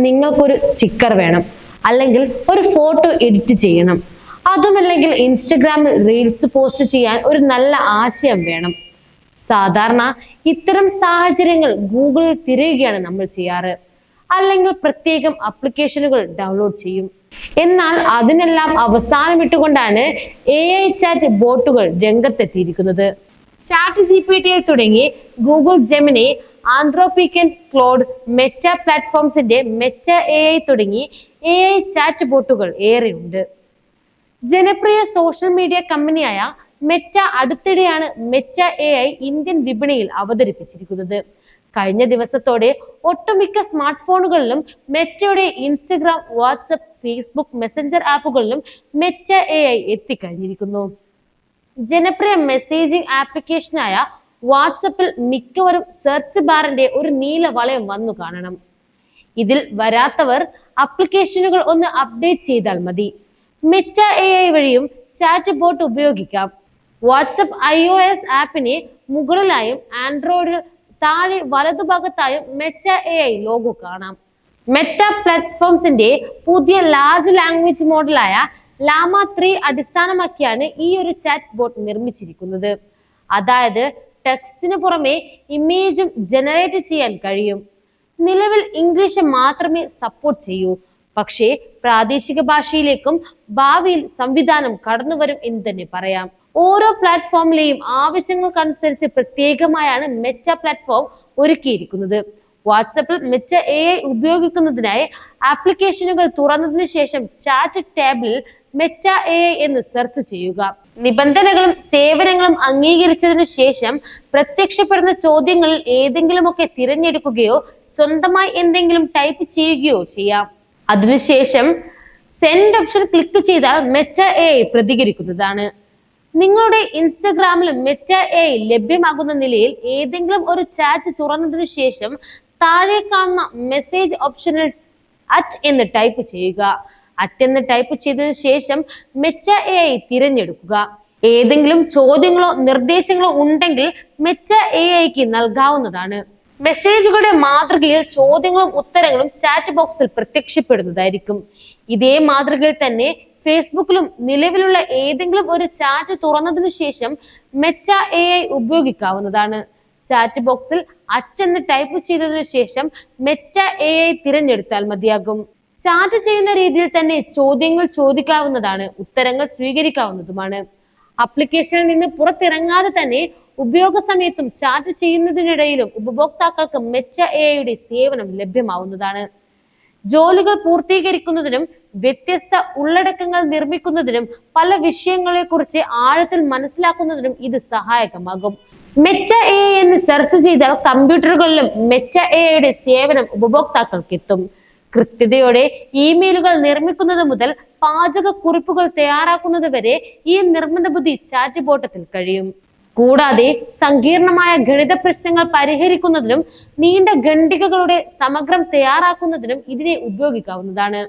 നിങ്ങൾക്കൊരു സ്റ്റിക്കർ വേണം, അല്ലെങ്കിൽ ഒരു ഫോട്ടോ എഡിറ്റ് ചെയ്യണം, അതുമല്ലെങ്കിൽ ഇൻസ്റ്റഗ്രാമിൽ റീൽസ് പോസ്റ്റ് ചെയ്യാൻ ഒരു നല്ല ആശയം വേണം. സാധാരണ ഇത്തരം സാഹചര്യങ്ങൾ ഗൂഗിളിൽ തിരയുകയാണ് നമ്മൾ ചെയ്യാറ്, അല്ലെങ്കിൽ പ്രത്യേകം ആപ്ലിക്കേഷനുകൾ ഡൗൺലോഡ് ചെയ്യും. എന്നാൽ അതിനെല്ലാം അവസാനമിട്ടുകൊണ്ടാണ് AI ചാറ്റ് ബോട്ടുകൾ രംഗത്തെത്തിയിരിക്കുന്നത്. ചാറ്റ് GPT തുടങ്ങി ഗൂഗിൾ ജെമിനി, ആന്ത്രോപിക്കൻ, ക്ലോഡ്, മെറ്റ പ്ലാറ്റ്ഫോംസിന്റെ മെറ്റ AI തുടങ്ങി AI ചാറ്റ് ബോട്ടുകൾ ഏറെയുണ്ട്. ജനപ്രിയ സോഷ്യൽ മീഡിയ കമ്പനിയായ മെറ്റ അടുത്തിടെയാണ് മെറ്റ AI ഇന്ത്യൻ വിപണിയിൽ അവതരിപ്പിച്ചിരിക്കുന്നത്. കഴിഞ്ഞ ദിവസത്തോടെ ഒട്ടുമിക്ക സ്മാർട്ട് ഫോണുകളിലും മെറ്റയുടെ ഇൻസ്റ്റഗ്രാം, വാട്സപ്പ്, ഫേസ്ബുക്ക് മെസ്സഞ്ചർ ആപ്പുകളിലും മെറ്റ AI എത്തിക്കഴിഞ്ഞിരിക്കുന്നു. ജനപ്രിയ മെസ്സേജിംഗ് ആപ്ലിക്കേഷനായ വാട്സപ്പിൽ മിക്കവരും സെർച്ച് ബാറിന്റെ ഒരു നീല വളയം വന്നു കാണണം. ഇതിൽ വരാത്തവർ ആപ്ലിക്കേഷനുകൾ ഒന്ന് അപ്ഡേറ്റ് ചെയ്താൽ മതി. മെറ്റ AI വഴിയും ചാറ്റ് ബോട്ട് ഉപയോഗിക്കാം. വാട്സപ്പ് iOS ആപ്പിനെ മുകളിലായും ആൻഡ്രോയിഡിൽ താഴെ വലതുഭാഗത്തായും മെറ്റ AI ലോഗോ കാണാം. മെറ്റ പ്ലാറ്റ്ഫോംസിന്റെ പുതിയ ലാർജ് ലാംഗ്വേജ് മോഡലായ ലാമ 3 അടിസ്ഥാനമാക്കിയാണ് ഈ ഒരു ചാറ്റ് ബോട്ട് നിർമ്മിച്ചിരിക്കുന്നത്. അതായത് ടെക്സ്റ്റിന് പുറമെ ഇമേജും ജനറേറ്റ് ചെയ്യാൻ കഴിയും. നിലവിൽ ഇംഗ്ലീഷ് മാത്രമേ സപ്പോർട്ട് ചെയ്യൂ, പക്ഷേ പ്രാദേശിക ഭാഷയിലേക്കും ഭാവിയിൽ സംവിധാനം കടന്നുവരും എന്ന് തന്നെ പറയാം. ഓരോ പ്ലാറ്റ്ഫോമിലെയും ആവശ്യങ്ങൾക്കനുസരിച്ച് പ്രത്യേകമായാണ് മെറ്റ പ്ലാറ്റ്ഫോം ഒരുക്കിയിരിക്കുന്നത്. വാട്സപ്പിൽ മെറ്റ AI ഉപയോഗിക്കുന്നതിനായി ആപ്ലിക്കേഷനുകൾ തുറന്നതിനു ശേഷം ചാറ്റ് ടാബിൽ മെറ്റ AI എന്ന് സെർച്ച് ചെയ്യുക. നിബന്ധനകളും സേവനങ്ങളും അംഗീകരിച്ചതിനു ശേഷം പ്രത്യക്ഷപ്പെടുന്ന ചോദ്യങ്ങളിൽ ഏതെങ്കിലുമൊക്കെ തിരഞ്ഞെടുക്കുകയോ സ്വന്തമായി എന്തെങ്കിലും ടൈപ്പ് ചെയ്യുകയോ ചെയ്യാം. അതിനുശേഷം സെൻഡ് ഓപ്ഷൻ ക്ലിക്ക് ചെയ്താൽ മെറ്റ AI പ്രതികരിക്കുന്നതാണ്. നിങ്ങളുടെ ഇൻസ്റ്റഗ്രാമിലും മെറ്റ AI ലഭ്യമാകുന്ന നിലയിൽ ഏതെങ്കിലും ഒരു ചാറ്റ് തുറന്നതിനു ശേഷം താഴെ കാണുന്ന മെസ്സേജ് ഓപ്ഷനിൽ എന്ന് ടൈപ്പ് ചെയ്യുക. എന്ന് ടൈപ്പ് ചെയ്തതിനു ശേഷം മെറ്റ AI തിരഞ്ഞെടുക്കുക. ഏതെങ്കിലും ചോദ്യങ്ങളോ നിർദ്ദേശങ്ങളോ ഉണ്ടെങ്കിൽ മെറ്റ AIക്ക് നൽകാവുന്നതാണ്. മെസ്സേജുകളുടെ മാതൃകയിൽ ചോദ്യങ്ങളും ഉത്തരങ്ങളും ചാറ്റ് ബോക്സിൽ പ്രത്യക്ഷപ്പെടുന്നതായിരിക്കും. ഇതേ മാതൃകയിൽ തന്നെ ഫേസ്ബുക്കിലും നിലവിലുള്ള ഏതെങ്കിലും ഒരു ചാറ്റ് തുറന്നതിനു ശേഷം മെറ്റ AI ഉപയോഗിക്കാവുന്നതാണ്. ചാറ്റ് ബോക്സിൽ എന്ന് ടൈപ്പ് ചെയ്തതിനു ശേഷം മെറ്റ AI തിരഞ്ഞെടുത്താൽ മതിയാകും. ചാറ്റ് ചെയ്യുന്ന രീതിയിൽ തന്നെ ചോദ്യങ്ങൾ ചോദിക്കാവുന്നതാണ്, ഉത്തരങ്ങൾ സ്വീകരിക്കാവുന്നതുമാണ്. ആപ്ലിക്കേഷനിൽ നിന്ന് പുറത്തിറങ്ങാതെ തന്നെ ഉപയോഗ സമയത്തും ചാറ്റ് ചെയ്യുന്നതിനിടയിലും ഉപഭോക്താക്കൾക്ക് മെറ്റ AIയുടെ സേവനം ലഭ്യമാവുന്നതാണ്. ജോലികൾ പൂർത്തീകരിക്കുന്നതിനും വ്യത്യസ്ത ഉള്ളടക്കങ്ങൾ നിർമ്മിക്കുന്നതിനും പല വിഷയങ്ങളെ കുറിച്ച് ആഴത്തിൽ മനസ്സിലാക്കുന്നതിനും ഇത് സഹായകമാകും. മെറ്റ AI എന്ന് സെർച്ച് ചെയ്താൽ കമ്പ്യൂട്ടറുകളിലും മെറ്റ AIയുടെ സേവനം ഉപഭോക്താക്കൾക്ക് എത്തും. കൃത്യതയോടെ ഇമെയിലുകൾ നിർമ്മിക്കുന്നത് മുതൽ പാചക കുറിപ്പുകൾ തയ്യാറാക്കുന്നത് വരെ ഈ നിർമ്മിത ബുദ്ധി ചാറ്റ് ബോട്ടത്തിൽ കഴിയും. കൂടാതെ സങ്കീർണമായ ഗണിത പ്രശ്നങ്ങൾ പരിഹരിക്കുന്നതിനും നീണ്ട ഖണ്ഡികകളുടെ സമഗ്രം തയ്യാറാക്കുന്നതിനും ഇതിനെ ഉപയോഗിക്കാവുന്നതാണ്.